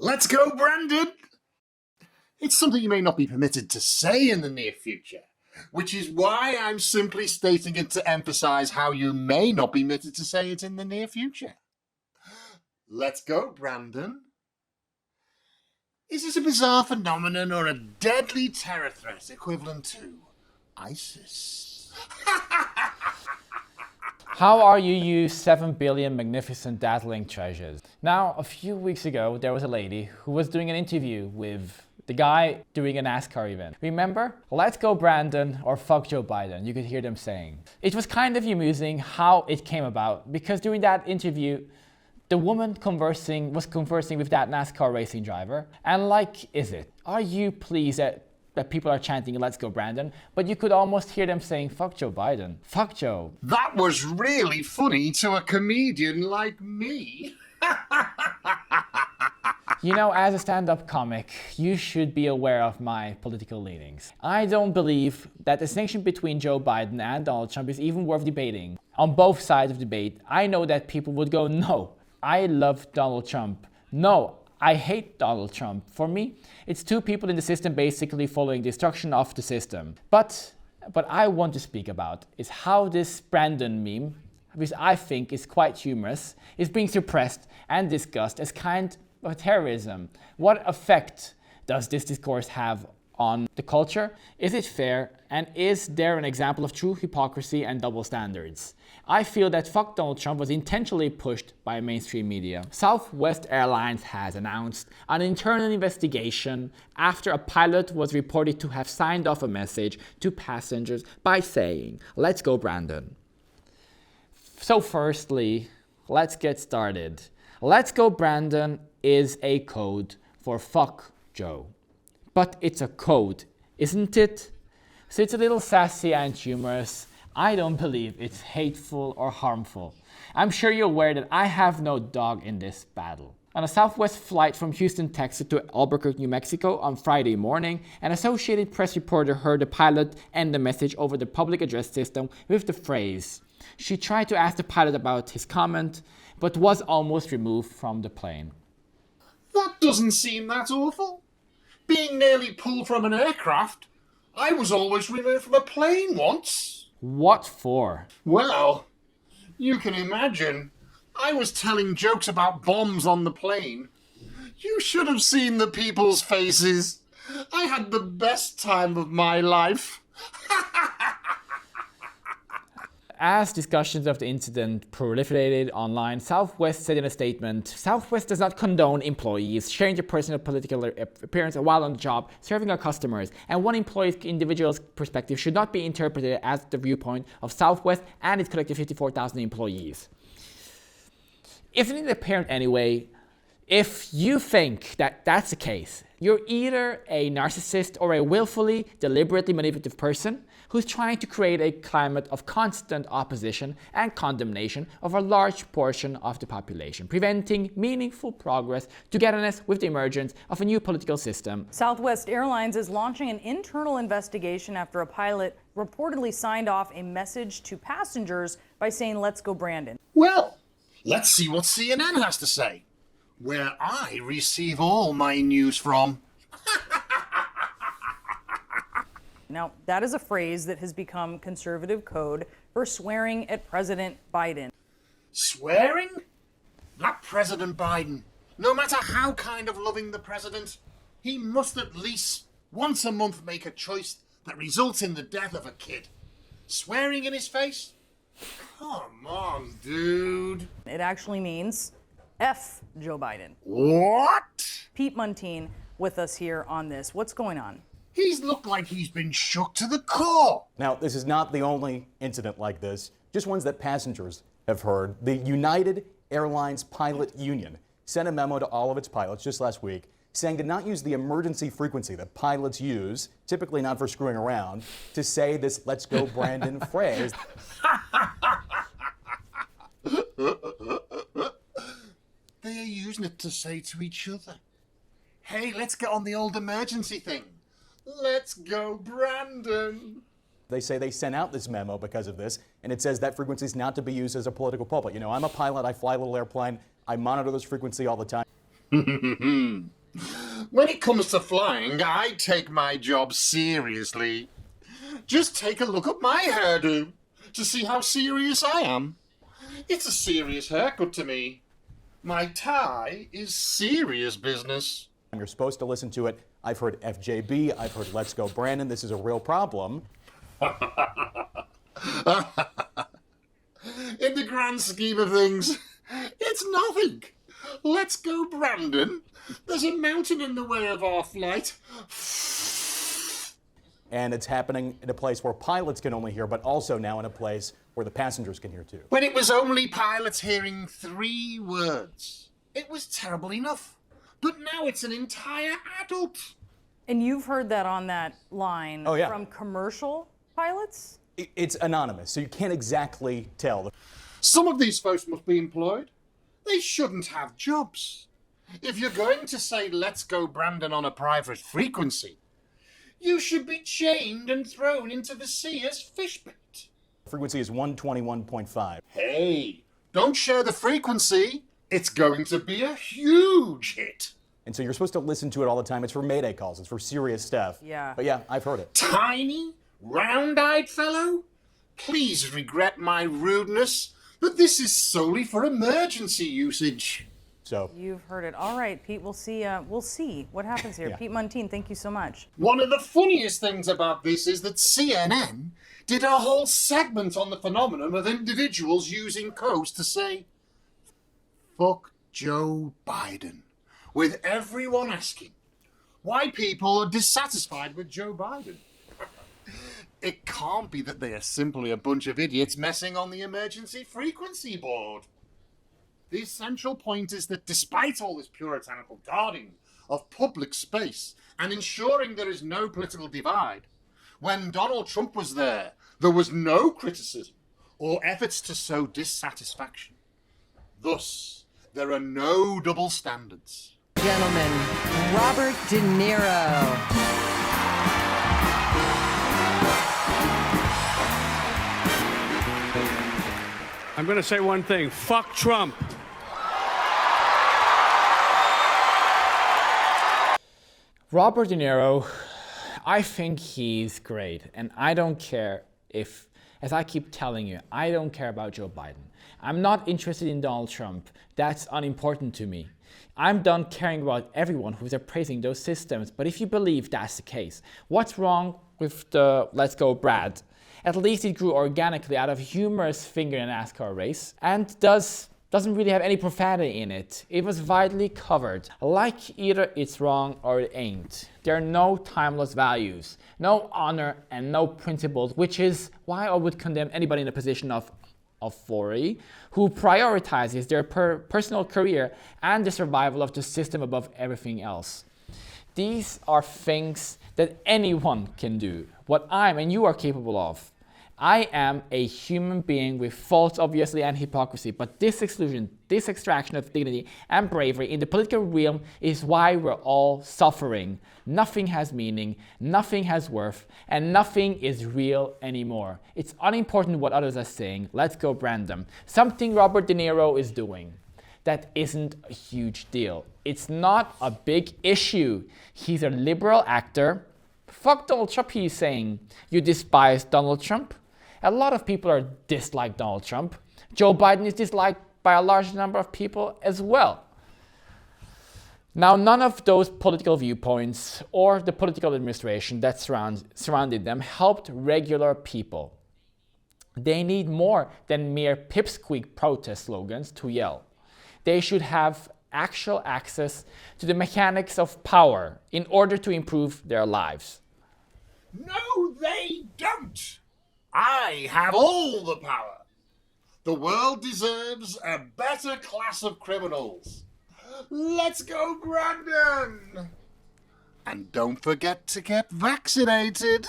Let's go, Brandon! It's something you may not be permitted to say in the near future, which is why I'm simply stating it to emphasize how you may not be permitted to say it in the near future. Let's go, Brandon. Is this a bizarre phenomenon or a deadly terror threat equivalent to ISIS? How are you 7 billion magnificent dazzling treasures? Now, a few weeks ago, there was a lady who was doing an interview with the guy doing a NASCAR event. Remember? Let's go Brandon or fuck Joe Biden, you could hear them saying. It was kind of amusing how it came about, because during that interview, the woman was conversing with that NASCAR racing driver, and are you pleased that people are chanting, let's go Brandon, but you could almost hear them saying, fuck Joe Biden, fuck Joe. That was really funny to a comedian like me. You know, as a stand-up comic, you should be aware of my political leanings. I don't believe that the distinction between Joe Biden and Donald Trump is even worth debating. On both sides of the debate, I know that people would go, no, I love Donald Trump. No, I hate Donald Trump. For me, it's two people in the system basically following the instruction of the system. But what I want to speak about is how this Brandon meme, which I think is quite humorous, is being suppressed and discussed as kind of terrorism. What effect does this discourse have on the culture? Is it fair? And is there an example of true hypocrisy and double standards? I feel that fuck Donald Trump was intentionally pushed by mainstream media. Southwest Airlines has announced an internal investigation after a pilot was reported to have signed off a message to passengers by saying, let's go Brandon. So firstly, let's get started. Let's go Brandon is a code for fuck Joe. But it's a code, isn't it? So it's a little sassy and humorous. I don't believe it's hateful or harmful. I'm sure you're aware that I have no dog in this battle. On a Southwest flight from Houston, Texas to Albuquerque, New Mexico on Friday morning, an Associated Press reporter heard the pilot end the message over the public address system with the phrase. She tried to ask the pilot about his comment, but was almost removed from the plane. That doesn't seem that awful. Being nearly pulled from an aircraft, I was almost removed from a plane once. What for? Well, you can imagine. I was telling jokes about bombs on the plane. You should have seen the people's faces. I had the best time of my life. As discussions of the incident proliferated online, Southwest said in a statement, Southwest does not condone employees sharing their personal political appearance while on the job serving our customers, and one employee's individual's perspective should not be interpreted as the viewpoint of Southwest and its collective 54,000 employees. Isn't it apparent anyway? If you think that that's the case, you're either a narcissist or a willfully, deliberately manipulative person who's trying to create a climate of constant opposition and condemnation of a large portion of the population, preventing meaningful progress, togetherness with the emergence of a new political system. Southwest Airlines is launching an internal investigation after a pilot reportedly signed off a message to passengers by saying, let's go Brandon. Well, let's see what CNN has to say, where I receive all my news from. Now, that is a phrase that has become conservative code for swearing at President Biden. Swearing? That President Biden, no matter how kind of loving the president, he must at least once a month make a choice that results in the death of a kid. Swearing in his face? Come on, dude. It actually means F Joe Biden. What? Pete Muntean with us here on this. What's going on? He's looked like he's been shook to the core. Now, this is not the only incident like this, just ones that passengers have heard. The United Airlines Pilot Union sent a memo to all of its pilots just last week saying to not use the emergency frequency that pilots use, typically not for screwing around, to say this let's go Brandon phrase. They are using it to say to each other, hey, let's get on the old emergency thing. Let's go, Brandon. They say they sent out this memo because of this, and it says that frequency is not to be used as a political pulpit. You know, I'm a pilot, I fly a little airplane, I monitor this frequency all the time. When it comes to flying, I take my job seriously. Just take a look at my hairdo to see how serious I am. It's a serious haircut to me. My tie is serious business. You're supposed to listen to it. I've heard FJB, I've heard Let's Go Brandon. This is a real problem. In the grand scheme of things, it's nothing. Let's go, Brandon. There's a mountain in the way of our flight. And it's happening in a place where pilots can only hear, but also now in a place where the passengers can hear too. When it was only pilots hearing 3 words, it was terrible enough. But now it's an entire adult. And you've heard that on that line from commercial pilots? It's anonymous, so you can't exactly tell. Some of these folks must be employed. They shouldn't have jobs. If you're going to say, let's go, Brandon, on a private frequency, you should be chained and thrown into the sea as fish bait. Frequency is 121.5. Hey, don't share the frequency. It's going to be a huge hit. And so you're supposed to listen to it all the time. It's for Mayday calls. It's for serious stuff. Yeah. But yeah, I've heard it. Tiny, round-eyed fellow? Please regret my rudeness, but this is solely for emergency usage. So You've heard it. All right, Pete, we'll see what happens here. Yeah. Pete Muntean, thank you so much. One of the funniest things about this is that CNN did a whole segment on the phenomenon of individuals using codes to say, fuck Joe Biden, with everyone asking why people are dissatisfied with Joe Biden. It can't be that they are simply a bunch of idiots messing on the emergency frequency board. The essential point is that despite all this puritanical guarding of public space and ensuring there is no political divide, when Donald Trump was there was no criticism or efforts to sow dissatisfaction. Thus, there are no double standards. Gentlemen, Robert De Niro. I'm going to say one thing. Fuck Trump. Robert De Niro, I think he's great. And I don't care if, as I keep telling you, I don't care about Joe Biden. I'm not interested in Donald Trump. That's unimportant to me. I'm done caring about everyone who's appraising those systems. But if you believe that's the case, what's wrong with the Let's Go Brad? At least it grew organically out of a humorous finger in a NASCAR race and doesn't really have any profanity in it. It was widely covered. Like either it's wrong or it ain't. There are no timeless values, no honor and no principles, which is why I would condemn anybody in a position of authority who prioritizes their personal career and the survival of the system above everything else. These are things that anyone can do, what I'm and you are capable of. I am a human being with faults, obviously, and hypocrisy, but this exclusion, this extraction of dignity and bravery in the political realm is why we're all suffering. Nothing has meaning, nothing has worth, and nothing is real anymore. It's unimportant what others are saying. Let's go Brandon. Something Robert De Niro is doing that isn't a huge deal. It's not a big issue. He's a liberal actor. Fuck Donald Trump, he's saying. You despise Donald Trump? A lot of people are dislike Donald Trump. Joe Biden is disliked by a large number of people as well. Now, none of those political viewpoints or the political administration that surrounded them helped regular people. They need more than mere pipsqueak protest slogans to yell. They should have actual access to the mechanics of power in order to improve their lives. No, they don't. I have all the power. The world deserves a better class of criminals. Let's go, Brandon! And don't forget to get vaccinated.